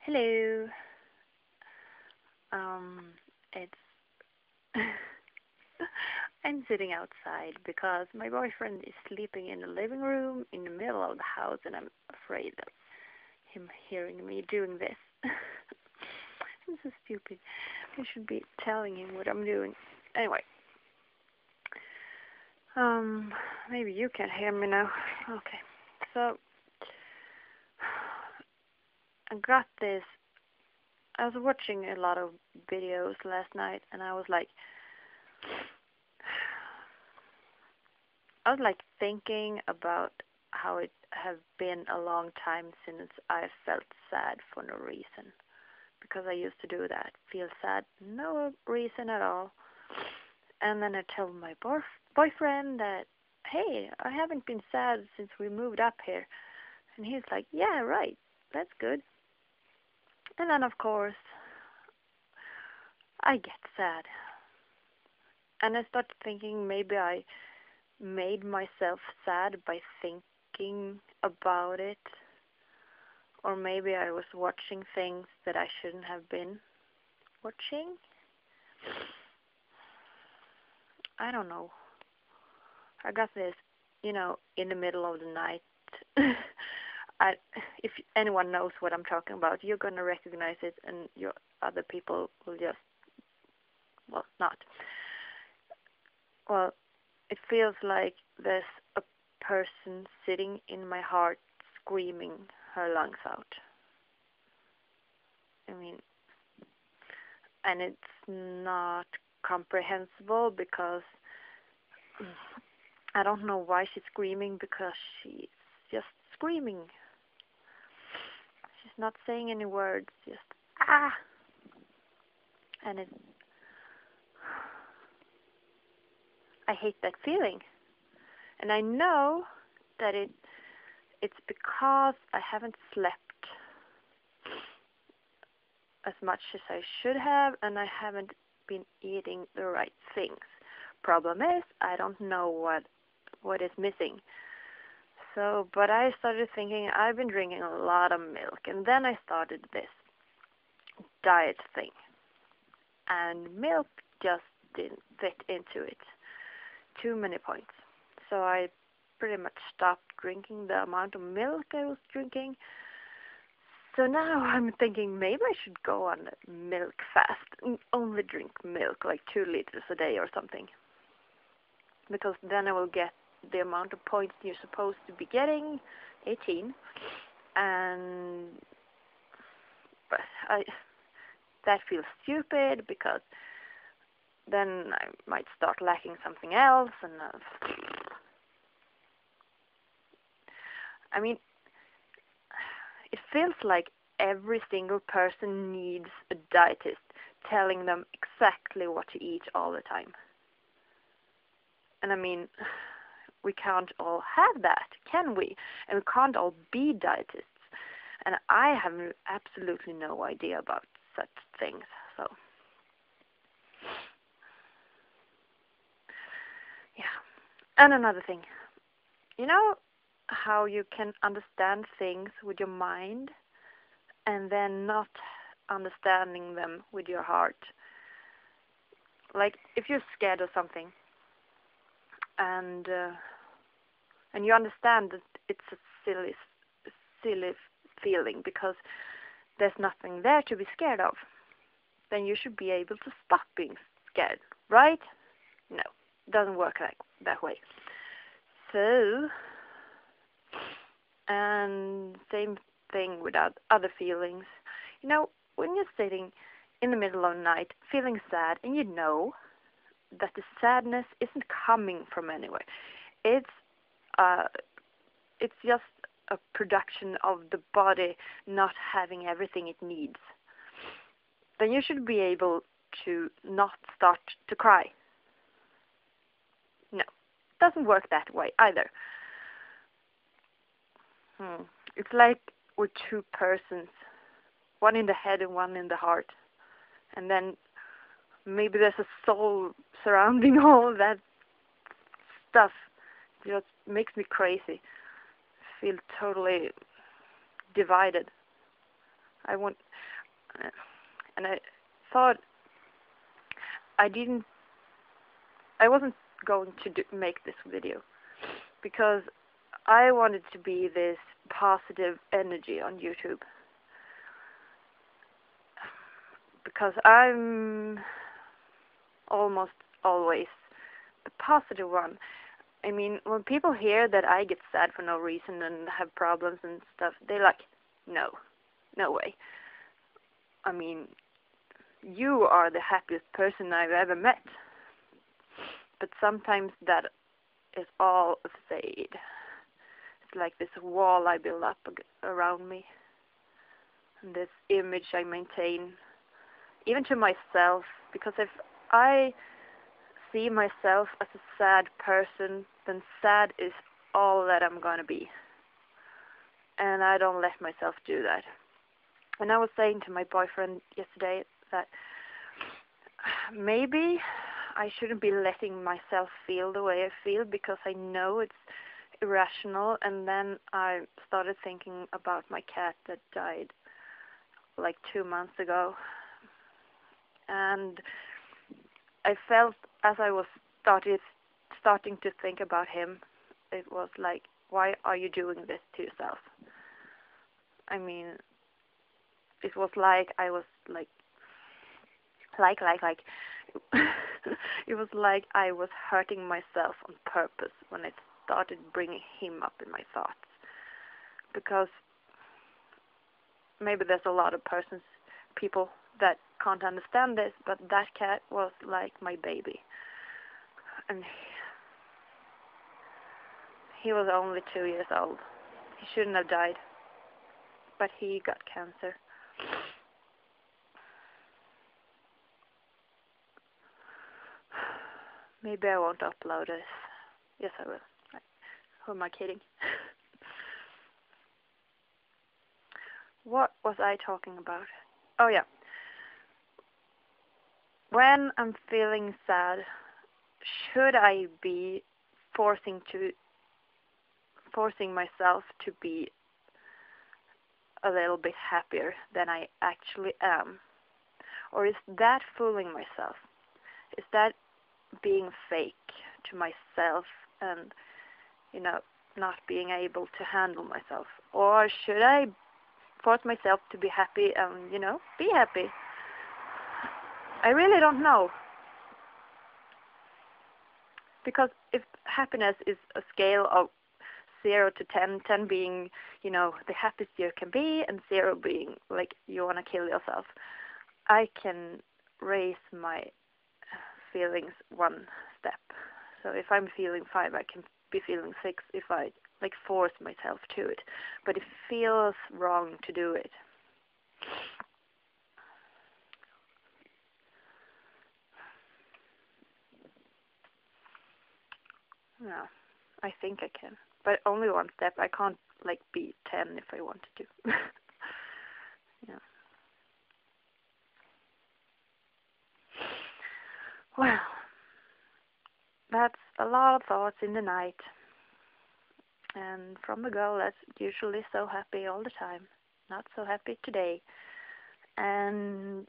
Hello. It's I'm sitting outside because my boyfriend is sleeping in the living room in the middle of the house, and I'm afraid of him hearing me doing this. I'm so stupid. I should be telling him what I'm doing. Anyway, maybe you can hear me now. Okay. So I got this. I was watching a lot of videos last night, and I was like thinking about how it has been a long time since I felt sad for no reason. Because I used to do that, feel sad, no reason at all. And then I told my boyfriend that, hey, I haven't been sad since we moved up here. And he's like, yeah, right, that's good. And then, of course, I get sad. And I started thinking maybe I made myself sad by thinking about it, or maybe I was watching things that I shouldn't have been watching. I don't know. I got this, in the middle of the night. If anyone knows what I'm talking about, you're gonna recognize it, and your other people will just, not. Well, it feels like there's a person sitting in my heart screaming her lungs out. I mean, and it's not comprehensible because I don't know why she's screaming, because she's just screaming. She's not saying any words, just ah. And I hate that feeling. And I know that it's because I haven't slept as much as I should have, and I haven't been eating the right things. Problem is, I don't know what is missing. So, but I started thinking I've been drinking a lot of milk, and then I started this diet thing. And milk just didn't fit into it. Too many points. So I pretty much stopped drinking the amount of milk I was drinking. So now I'm thinking maybe I should go on a milk fast and only drink milk, like 2 liters a day or something. Because then I will get the amount of points you're supposed to be getting, 18. And but that feels stupid, because then I might start lacking something else, and I mean, it feels like every single person needs a dietist telling them exactly what to eat all the time. And I mean, we can't all have that, can we? And we can't all be dietists. And I have absolutely no idea about such things. So, yeah. And another thing, you know how you can understand things with your mind and then not understanding them with your heart? Like if you're scared of something, and you understand that it's a silly feeling because there's nothing there to be scared of, then you should be able to stop being scared, right? No, it doesn't work that way. So, and same thing with other feelings. When you're sitting in the middle of the night feeling sad, and you know that the sadness isn't coming from anywhere, it's just a production of the body not having everything it needs, then you should be able to not start to cry. No, it doesn't work that way either. It's like we're two persons, one in the head and one in the heart, and then maybe there's a soul surrounding all that stuff. It just makes me crazy. I feel totally divided. I want, and I thought I didn't. I wasn't going to make this video because I wanted to be this positive energy on YouTube. Because I'm almost always the positive one. I mean, when people hear that I get sad for no reason and have problems and stuff, they're like, no way. I mean, you are the happiest person I've ever met. But sometimes that is all a fade. It's like this wall I build up around me. And this image I maintain, even to myself, because if I see myself as a sad person, then sad is all that I'm going to be. And I don't let myself do that. And I was saying to my boyfriend yesterday that maybe I shouldn't be letting myself feel the way I feel because I know it's irrational. And then I started thinking about my cat that died like 2 months ago. And I felt as I was starting to think about him, it was like, why are you doing this to yourself? I mean, it was like I was like it was like I was hurting myself on purpose when I started bringing him up in my thoughts. Because maybe there's a lot of people that can't understand this, but that cat was like my baby. And he was only 2 years old. He shouldn't have died, but he got cancer. Maybe I won't upload this. Yes, I will. Who am I kidding? What was I talking about? Oh, yeah. When I'm feeling sad, should I be forcing myself to be a little bit happier than I actually am? Or is that fooling myself? Is that being fake to myself and, not being able to handle myself? Or should I force myself to be happy and, be happy? I really don't know. Because if happiness is a scale of 0 to 10, 10 being, the happiest you can be, and 0 being like you want to kill yourself, I can raise my feelings 1 step. So if I'm feeling 5, I can be feeling 6 if I force myself to it. But it feels wrong to do it. No, I think I can, but only 1 step. I can't be 10 if I wanted to. Yeah. Well, that's a lot of thoughts in the night. And from a girl that's usually so happy all the time, not so happy today. And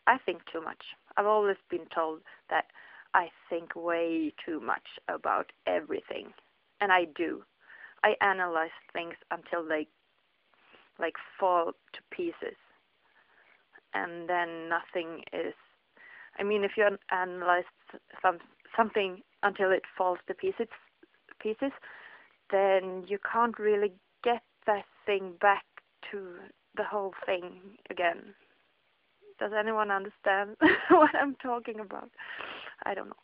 I think too much. I've always been told that I think way too much about everything. And I do. I analyze things until they fall to pieces. And then nothing is... I mean, if you analyze something until it falls to pieces, then you can't really get that thing back to the whole thing again. Does anyone understand what I'm talking about? I don't know.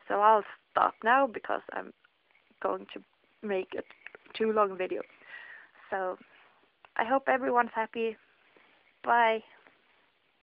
So I'll stop now because I'm going to make a too long video. So I hope everyone's happy. Bye.